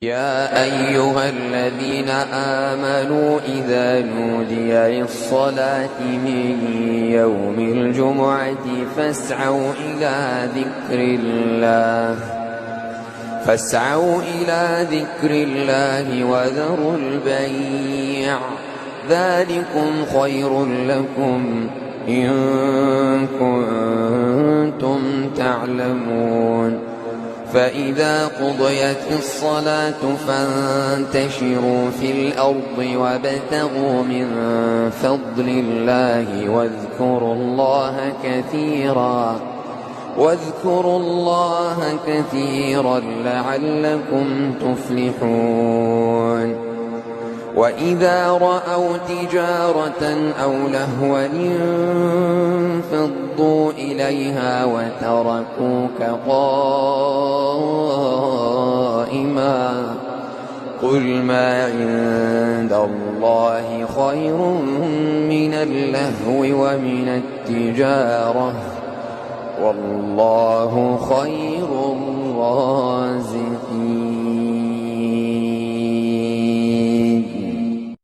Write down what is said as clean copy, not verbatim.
يا أيها الذين آمنوا إذا نودي للصلاة من يوم الجمعة فاسعوا إلى ذكر الله وذروا البيع ذلكم خير لكم إن كنتم تعلمون. فإذا قضيت الصلاة فانتشروا في الأرض وابتغوا من فضل الله واذكروا الله كثيرا لعلكم تفلحون. وإذا رأوا تجارة أو لهوا انفضوا إليها وتركوك قائما قل ما عند الله خير من اللهو ومن التجارة والله خير الرازقين.